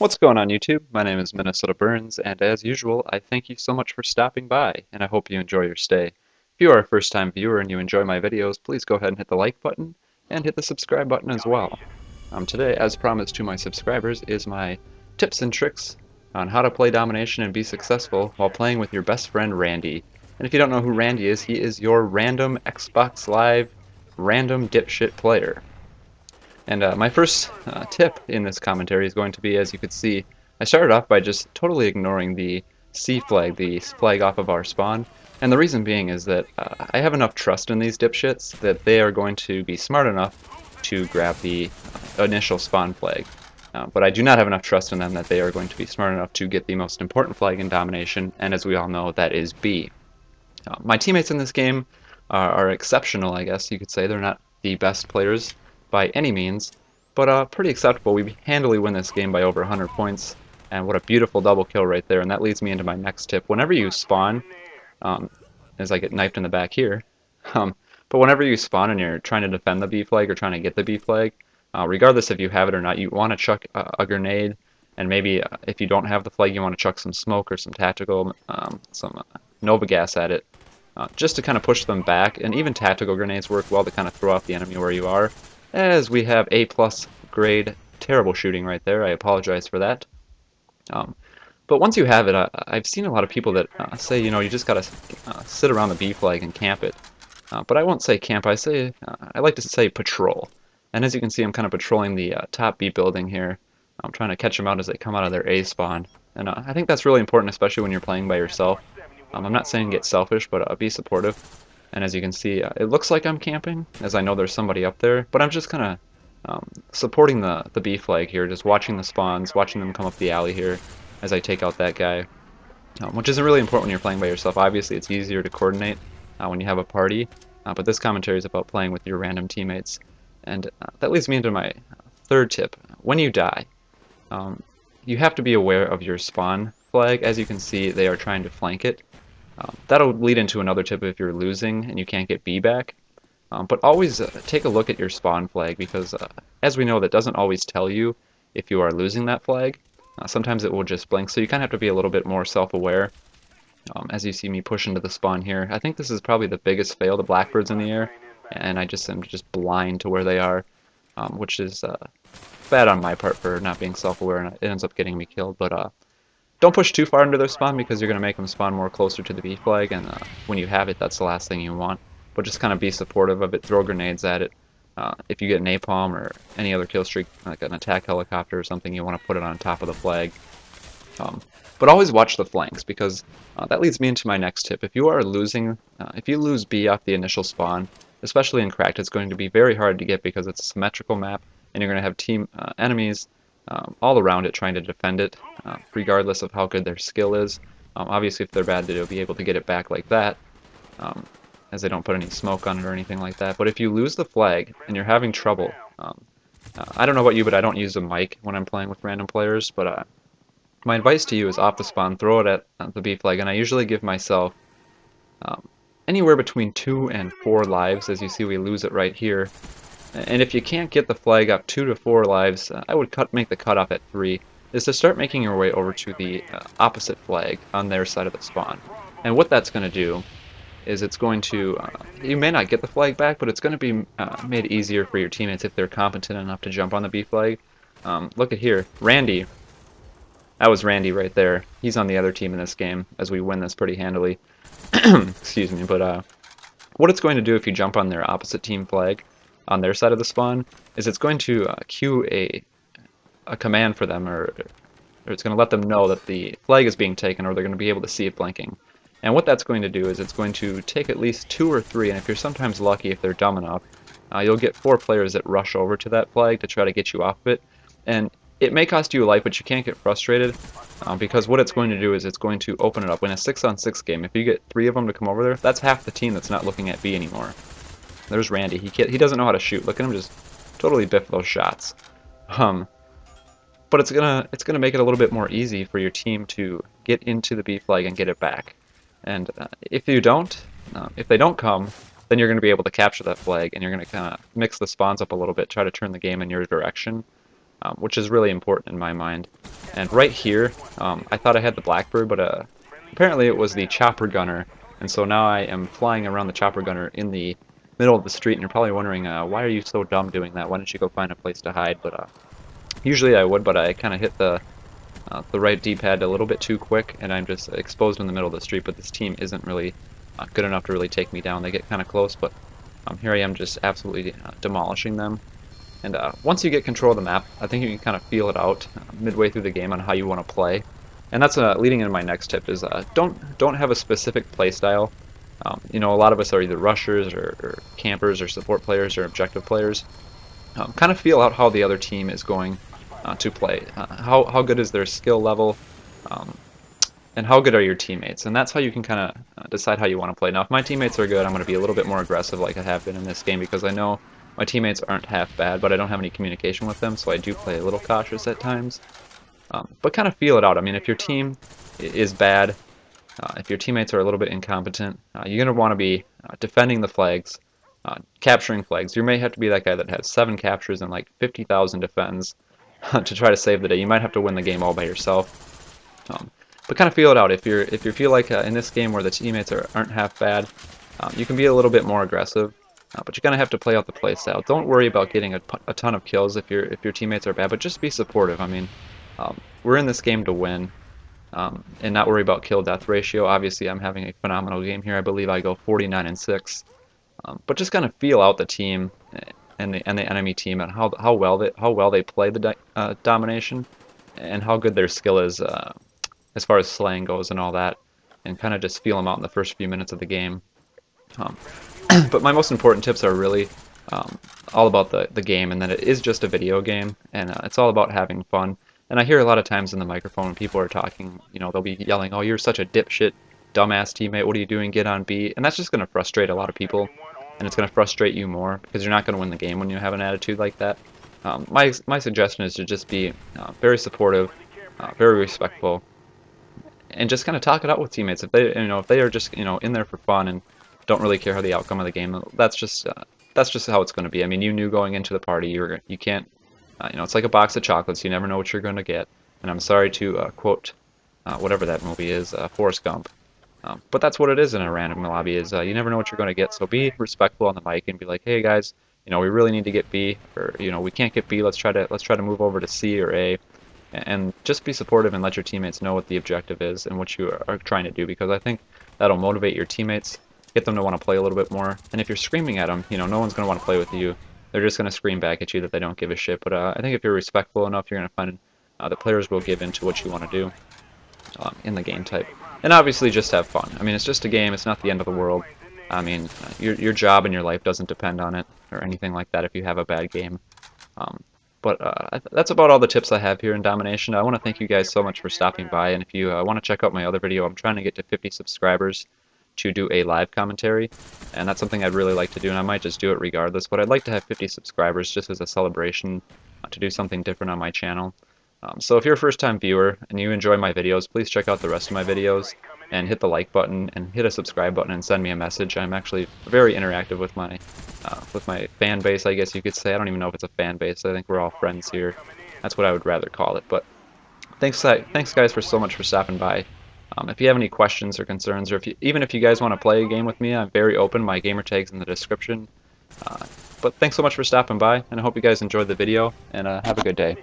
What's going on YouTube? My name is Minnesota Burns, and as usual, I thank you so much for stopping by, and I hope you enjoy your stay. If you are a first-time viewer and you enjoy my videos, please go ahead and hit the like button, and hit the subscribe button as well. Today, as promised to my subscribers, is my tips and tricks on how to play domination and be successful while playing with your best friend Randy. And if you don't know who Randy is, he is your random Xbox Live random dipshit player. And my first tip in this commentary is going to be, as you could see, I started off by just totally ignoring the C flag, the flag off of our spawn. And the reason being is that I have enough trust in these dipshits that they are going to be smart enough to grab the initial spawn flag. But I do not have enough trust in them that they are going to be smart enough to get the most important flag in domination, and as we all know, that is B. My teammates in this game are exceptional, I guess you could say. They're not the best players by any means, but pretty acceptable. We handily win this game by over 100 points, and what a beautiful double kill right there. And that leads me into my next tip. Whenever you spawn, as I get knifed in the back here, but whenever you spawn and you're trying to defend the B flag or trying to get the B flag, regardless if you have it or not, you want to chuck a grenade, and maybe if you don't have the flag, you want to chuck some smoke or some tactical, some Nova gas at it, just to kind of push them back. And even tactical grenades work well to kind of throw off the enemy where you are. As we have A+ grade, terrible shooting right there. I apologize for that. But once you have it, I've seen a lot of people that say, you know, you just gotta sit around the B flag and camp it. But I won't say camp. I like to say patrol. And as you can see, I'm kind of patrolling the top B building here. I'm trying to catch them out as they come out of their A spawn. And I think that's really important, especially when you're playing by yourself. I'm not saying get selfish, but be supportive. And as you can see, it looks like I'm camping, as I know there's somebody up there, but I'm just kind of supporting the B flag here, just watching the spawns, watching them come up the alley here as I take out that guy, which isn't really important when you're playing by yourself. Obviously, it's easier to coordinate when you have a party, but this commentary is about playing with your random teammates. And that leads me into my third tip. When you die, you have to be aware of your spawn flag. As you can see, they are trying to flank it. That'll lead into another tip if you're losing and you can't get B back. But always take a look at your spawn flag, because as we know, that doesn't always tell you if you are losing that flag. Sometimes it will just blink, so you kind of have to be a little bit more self-aware. As you see me push into the spawn here, I think this is probably the biggest fail. The blackbird's in the air, and I just am just blind to where they are, which is bad on my part for not being self-aware, and it ends up getting me killed. But don't push too far into their spawn, because you're going to make them spawn more closer to the B flag, and when you have it, that's the last thing you want. But just kind of be supportive of it, throw grenades at it. If you get napalm or any other kill streak, like an attack helicopter or something, you want to put it on top of the flag. But always watch the flanks, because that leads me into my next tip. If you are losing, if you lose B off the initial spawn, especially in Cracked, it's going to be very hard to get, because it's a symmetrical map, and you're going to have team enemies all around it trying to defend it, regardless of how good their skill is. Obviously, if they're bad, they'll be able to get it back like that, as they don't put any smoke on it or anything like that. But if you lose the flag and you're having trouble, I don't know about you, but I don't use a mic when I'm playing with random players. But my advice to you is off the spawn, throw it at the B flag, and I usually give myself anywhere between 2 and 4 lives. As you see, we lose it right here. And if you can't get the flag up 2 to 4 lives, I would make the cutoff at 3, is to start making your way over to the opposite flag on their side of the spawn. And what that's going to do is it's going to, you may not get the flag back, but it's going to be made easier for your teammates if they're competent enough to jump on the B flag. Look at here, Randy. That was Randy right there. He's on the other team in this game, as we win this pretty handily. Excuse me, but what it's going to do if you jump on their opposite team flag, on their side of the spawn, is it's going to cue a command for them, or it's going to let them know that the flag is being taken, or they're going to be able to see it blinking. And what that's going to do is it's going to take at least 2 or 3, and if you're sometimes lucky, if they're dumb enough, you'll get 4 players that rush over to that flag to try to get you off of it. And it may cost you a life, but you can't get frustrated, because what it's going to do is it's going to open it up. In a 6-on-6 game, if you get 3 of them to come over there, that's half the team that's not looking at B anymore. There's Randy. He doesn't know how to shoot. Look at him just totally biff those shots. But it's gonna make it a little bit more easy for your team to get into the B flag and get it back. And if they don't come, then you're going to be able to capture that flag, and you're going to kind of mix the spawns up a little bit, try to turn the game in your direction, which is really important in my mind. And right here, I thought I had the Blackbird, but apparently it was the Chopper Gunner. And so now I am flying around the Chopper Gunner in the middle of the street, and you're probably wondering, why are you so dumb doing that? Why don't you go find a place to hide? But usually I would, but I kind of hit the right D-pad a little bit too quick, and I'm just exposed in the middle of the street, but this team isn't really good enough to really take me down. They get kind of close, but here I am just absolutely demolishing them. And once you get control of the map, I think you can kind of feel it out midway through the game on how you want to play. And that's leading into my next tip is don't have a specific play style. You know, a lot of us are either rushers or campers or support players or objective players. Kind of feel out how the other team is going to play. How good is their skill level, and how good are your teammates? And that's how you can kind of decide how you want to play. Now, if my teammates are good, I'm going to be a little bit more aggressive like I have been in this game because I know my teammates aren't half bad, but I don't have any communication with them, so I do play a little cautious at times. But kind of feel it out. I mean, if your team is bad, if your teammates are a little bit incompetent, you're going to want to be defending the flags, capturing flags. You may have to be that guy that has 7 captures and like 50,000 defends to try to save the day. You might have to win the game all by yourself. But kind of feel it out. If you feel like in this game where the teammates aren't half bad, you can be a little bit more aggressive. But you're gonna have to play out the play style. Don't worry about getting a ton of kills if your teammates are bad, but just be supportive. I mean, we're in this game to win, and not worry about kill-death ratio. Obviously, I'm having a phenomenal game here. I believe I go 49-6. But just kind of feel out the team and the enemy team and how well they play the domination and how good their skill is as far as slaying goes and all that, and kind of just feel them out in the first few minutes of the game. But my most important tips are really all about the game, and that it is just a video game, and it's all about having fun. And I hear a lot of times in the microphone when people are talking, you know, they'll be yelling, "Oh, you're such a dipshit, dumbass teammate. What are you doing? Get on B." And that's just going to frustrate a lot of people, and it's going to frustrate you more because you're not going to win the game when you have an attitude like that. My suggestion is to just be very supportive, very respectful, and just kind of talk it out with teammates. If they are just in there for fun and don't really care how the outcome of the game, that's just how it's going to be. I mean, you knew going into the party you can't, it's like a box of chocolates. You never know what you're going to get. And I'm sorry to quote whatever that movie is, Forrest Gump. But that's what it is in a random lobby. Is you never know what you're going to get. So be respectful on the mic and be like, "Hey guys, we really need to get B, or we can't get B. Let's try to move over to C or A." And just be supportive and let your teammates know what the objective is and what you are trying to do, because I think that'll motivate your teammates, get them to want to play a little bit more. And if you're screaming at them, no one's going to want to play with you. They're just going to scream back at you that they don't give a shit. But I think if you're respectful enough, you're going to find that players will give in to what you want to do in the game type. And obviously just have fun. I mean, it's just a game. It's not the end of the world. I mean, your job and your life doesn't depend on it or anything like that if you have a bad game. But that's about all the tips I have here in Domination. I want to thank you guys so much for stopping by, and if you want to check out my other video, I'm trying to get to 50 subscribers to do a live commentary, and that's something I'd really like to do, and I might just do it regardless, but I'd like to have 50 subscribers just as a celebration to do something different on my channel. So if you're a first-time viewer and you enjoy my videos, please check out the rest of my videos and hit the like button and hit a subscribe button and send me a message. I'm actually very interactive with my fan base, I guess you could say. I don't even know if it's a fan base. I think we're all friends here. That's what I would rather call it. But thanks guys so much for stopping by. If you have any questions or concerns, or even if you guys want to play a game with me, I'm very open. My gamer tag's in the description. But thanks so much for stopping by, and I hope you guys enjoyed the video, and have a good day.